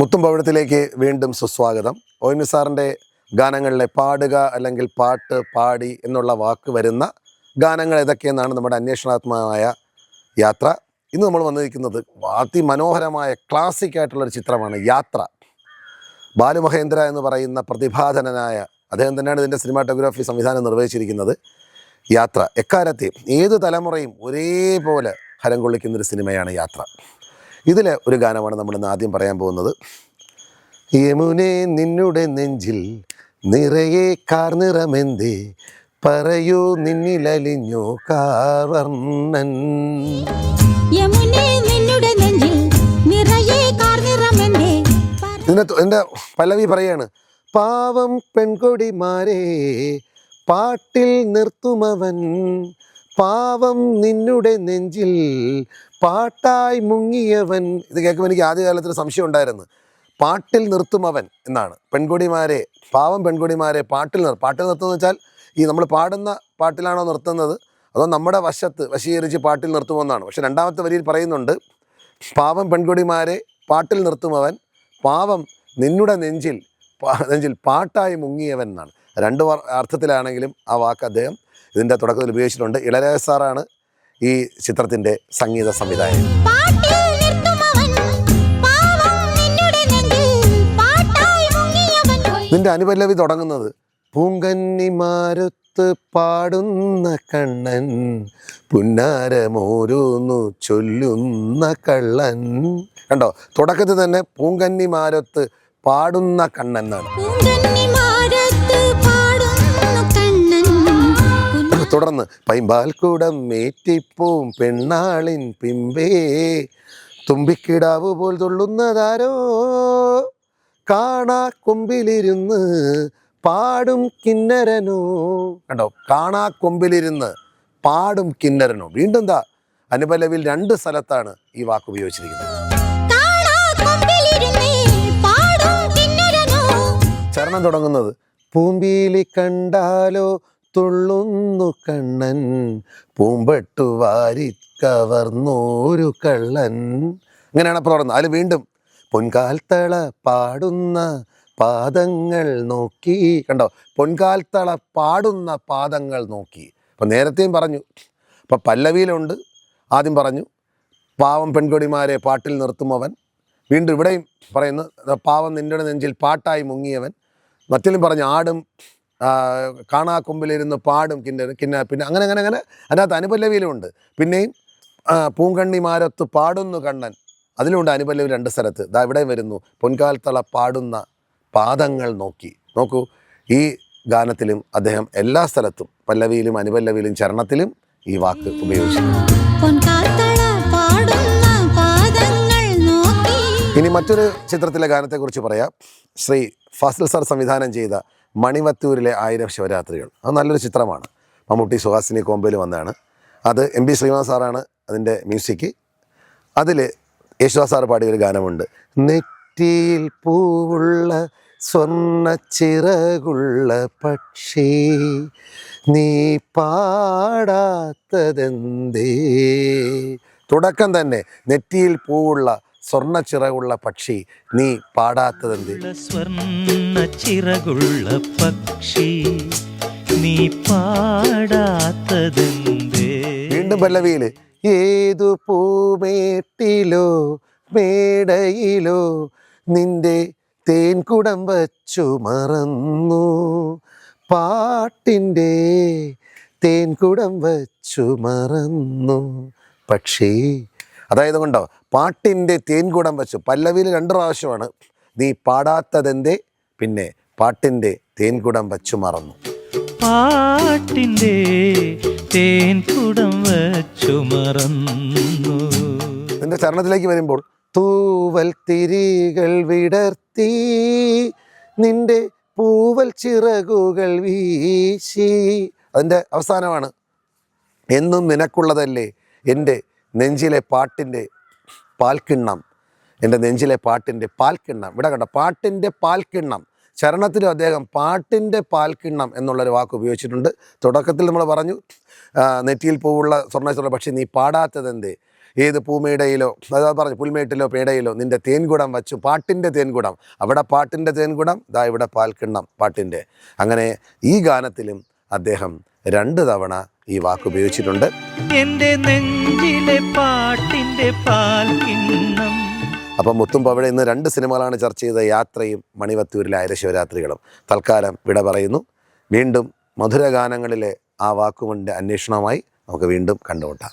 മുത്തും പവിഴത്തിലേക്ക് വീണ്ടും സുസ്വാഗതം. ONV സാറിൻ്റെ ഗാനങ്ങളിലെ പാടുക അല്ലെങ്കിൽ പാട്ട് പാടി എന്നുള്ള വാക്ക് വരുന്ന ഗാനങ്ങൾ ഏതൊക്കെയെന്നാണ് നമ്മുടെ അന്വേഷണാത്മകമായ യാത്ര. ഇന്ന് നമ്മൾ വന്നിരിക്കുന്നത് അതിമനോഹരമായ ക്ലാസിക് ആയിട്ടുള്ളൊരു ചിത്രമാണ് യാത്ര. ബാലുമഹേന്ദ്ര എന്ന് പറയുന്ന പ്രതിഭാധനനായ അദ്ദേഹം തന്നെയാണ് ഇതിൻ്റെ സിനിമാറ്റോഗ്രാഫി സംവിധാനം നിർവഹിച്ചിരിക്കുന്നത്. യാത്ര എക്കാലത്തെയും ഏത് തലമുറയും ഒരേപോലെ ഹരം കൊള്ളിക്കുന്നൊരു സിനിമയാണ് യാത്ര. ഇതിൽ ഒരു ഗാനമാണ് നമ്മളിന്ന് ആദ്യം പറയാൻ പോകുന്നത്. യമുനെ നിന്നുടെ നെഞ്ചിൽ നിറയെ കാർനിറമെന്തേ പറയൂ നിന്നിലലിഞ്ഞു കാർവർണ്ണൻ. എൻ്റെ പല്ലവി പറയാണ്, പാവം പെൺകൊടിമാരെ പാട്ടിൽ നിർത്തുമവൻ, പാവം നിന്നുടെ നെഞ്ചിൽ പാട്ടായി മുങ്ങിയവൻ. ഇത് കേൾക്കുമ്പോൾ എനിക്ക് ആദ്യകാലത്തൊരു സംശയം ഉണ്ടായിരുന്നു. പാട്ടിൽ നിർത്തുമവൻ എന്നാണ്. പെൺകൊടിമാരെ, പാവം പെൺകൊടിമാരെ പാട്ടിൽ നിർത്തുമെന്ന് വെച്ചാൽ ഈ നമ്മൾ പാടുന്ന പാട്ടിലാണോ നിർത്തുന്നത് അതോ നമ്മുടെ വശീകരിച്ച് പാട്ടിൽ നിർത്തുമെന്നാണ്. പക്ഷെ രണ്ടാമത്തെ വരിയിൽ പറയുന്നുണ്ട്, പാവം പെൺകൊടിമാരെ പാട്ടിൽ നിർത്തുമവൻ, പാവം നിന്നുടെ നെഞ്ചിൽ പാട്ടായി മുങ്ങിയവൻ എന്നാണ്. രണ്ട് അർത്ഥത്തിലാണെങ്കിലും ആ വാക്ക് അദ്ദേഹം ഇതിൻ്റെ തുടക്കത്തിൽ ഉപയോഗിച്ചിട്ടുണ്ട്. ഇളയരാജ സാറാണ് ഈ ചിത്രത്തിൻ്റെ സംഗീത സംവിധായകൻ. ഇതിൻ്റെ അനുപല്ലവി തുടങ്ങുന്നത്, പൂങ്കന്നിമാരൊത്ത് പാടുന്ന കണ്ണൻ, പുന്നാരമോരോന്നു ചൊല്ലുന്ന കള്ളൻ. കണ്ടോ, തുടക്കത്തിൽ തന്നെ പൂങ്കന്നിമാരൊത്ത് പാടുന്ന കണ്ണൻ എന്നാണ്. തുടർന്ന് പൈമ്പാൽക്കൂടം മേറ്റിപ്പൂം പെണ്ണാളിൻ പിമ്പേ, തുമ്പിക്കിടാവ് പോൽ തുള്ളുന്നതാരോ, കാണാ കൊമ്പിലിരുന്ന് പാടും കിന്നരനോ. കണ്ടോ, കാണാ കൊമ്പിലിരുന്ന് പാടും കിന്നരനോ. വീണ്ടും എന്താ അനുപല്ലവിയിൽ രണ്ട് സ്ഥലത്താണ് ഈ വാക്ക് ഉപയോഗിച്ചിരിക്കുന്നത്. ചരണം തുടങ്ങുന്നത്, പൂമ്പീലി കണ്ടാലോ തുള്ളുന്നു കണ്ണൻ, പൂമ്പട്ടു വാരി കവർന്നോരു കള്ളൻ. ഇങ്ങനെയാണ് അപ്പോൾ തുടങ്ങുന്നത്. അതിൽ വീണ്ടും പൊൻകാൽത്തള പാടുന്ന പാദങ്ങൾ നോക്കി. കണ്ടോ, പൊൻകാൽത്തള പാടുന്ന പാദങ്ങൾ നോക്കി. അപ്പം നേരത്തെയും പറഞ്ഞു, അപ്പം പല്ലവിയിലുണ്ട്. ആദ്യം പറഞ്ഞു പാവം പെൺകൊടിമാരെ പാട്ടിൽ നിർത്തുമവൻ. വീണ്ടും ഇവിടെയും പറയുന്നു, പാവം നിന്റെ നെഞ്ചിൽ പാട്ടായി മുങ്ങിയവൻ. മറ്റിലും പറഞ്ഞു, ആടും കാണാക്കൊമ്പിലിരുന്ന് പാടും പിന്നെ അങ്ങനെ അതിനകത്ത് അനുപല്ലവിയിലുമുണ്ട്. പിന്നെയും പൂങ്കണ്ണിമാരത്ത് പാടുന്നു കണ്ണൻ, അതിലുണ്ട് അനുപല്ലവി രണ്ട് സ്ഥലത്ത്. ദാ ഇവിടെ വരുന്നു, പൊൻകാൽത്തള പാടുന്ന പാദങ്ങൾ നോക്കി. നോക്കൂ, ഈ ഗാനത്തിലും അദ്ദേഹം എല്ലാ സ്ഥലത്തും പല്ലവിയിലും അനുപല്ലവിയിലും ചരണത്തിലും ഈ വാക്ക് ഉപയോഗിച്ചു. ഇനി മറ്റൊരു ചിത്രത്തിലെ ഗാനത്തെക്കുറിച്ച് പറയാം. ശ്രീ ഫാസിൽ സാർ സംവിധാനം ചെയ്ത മണിവത്തൂരിലെ 1000 ശിവരാത്രികൾ. അത് നല്ലൊരു ചിത്രമാണ്. മമ്മൂട്ടി സുഹാസിനി കോമ്പയിൽ വന്നതാണ്. അത് MB ശ്രീനിവാസ് സാറാണ് അതിൻ്റെ മ്യൂസിക്. അതിൽ യേശുദാസ് സാർ പാടിയൊരു ഗാനമുണ്ട്, നെറ്റിയിൽ പൂവുള്ള സ്വർണ്ണ ചിറകുള്ള പക്ഷി നീ പാടാത്തതെന്തേ. തുടക്കം തന്നെ നെറ്റിയിൽ പൂവുള്ള സ്വർണ്ണ ചിറകുള്ള പക്ഷി നീ പാടാത്തതെന്തേ. സ്വർണ്ണ ചിറകുള്ള പക്ഷി നീ പാടാത്തതെന്തേ. വീണ്ടും പല്ലവിയിൽ, ഏതു പൂമേട്ടിലോ മേടയിലോ നിന്റെ തേൻകുടം വച്ചു മറന്നു, പാട്ടിൻ്റെ തേൻകുടം വച്ചു മറന്നു പക്ഷേ. അതായത് കൊണ്ടോ, പാട്ടിൻ്റെ തേൻകുടം വച്ചു. പല്ലവിയിൽ 2 പ്രാവശ്യമാണ് നീ പാടാത്തതെന്തേ, പിന്നെ പാട്ടിൻ്റെ തേൻകുടം വച്ചു മറന്നു. പാട്ടിൻ്റെ തേൻകുടം വച്ചു മറന്നു. ഇതിൻ്റെ ചരണത്തിലേക്ക് വരുമ്പോൾ, തൂവൽ തിരികൾ വിടർത്തി നിന്റെ പൂവൽ ചിറകുകൾ വീശി. അതിൻ്റെ അവസാനമാണ്, എന്നും നിനക്കുള്ളതല്ലേ എൻ്റെ നെഞ്ചിലെ പാട്ടിൻ്റെ പാൽക്കിണ്ണം, എൻ്റെ നെഞ്ചിലെ പാട്ടിൻ്റെ പാൽക്കിണ്ണം. ഇവിടെ കണ്ട പാട്ടിൻ്റെ പാൽക്കിണ്ണം. ചരണത്തിലും അദ്ദേഹം പാട്ടിൻ്റെ പാൽക്കിണ്ണം എന്നുള്ളൊരു വാക്ക് ഉപയോഗിച്ചിട്ടുണ്ട്. തുടക്കത്തിൽ നമ്മൾ പറഞ്ഞു, നെറ്റിയിൽ പൂവുള്ള സ്വർണ്ണ പക്ഷി നീ പാടാത്തതെന്തേ. ഏത് പൂമേടയിലോ അതാ പറഞ്ഞു പുൽമേട്ടിലോ പേടയിലോ നിൻ്റെ തേൻകുടം വച്ചു, പാട്ടിൻ്റെ തേൻകുടം. അവിടെ പാട്ടിൻ്റെ തേൻകുടം, ദാ ഇവിടെ പാൽക്കിണ്ണം പാട്ടിൻ്റെ. അങ്ങനെ ഈ ഗാനത്തിലും അദ്ദേഹം 2 തവണ ഈ വാക്ക് ഉപയോഗിച്ചിട്ടുണ്ട്. എൻ്റെ നെഞ്ചിലെ പാട്ടിൻ്റെ പാൽക്കിണ്ണം. അപ്പം മുത്തും പവിഴ ഇന്ന് 2 സിനിമകളാണ് ചർച്ച ചെയ്തത്, യാത്രയും മണിവത്തൂരിലെ ആയിരശിവരാത്രികളും. തൽക്കാലം വിട പറയുന്നു. വീണ്ടും മധുരഗാനങ്ങളിലെ ആ വാക്കുകൊണ്ട് അന്വേഷണവുമായി നമുക്ക് വീണ്ടും കണ്ടുമുട്ടാം.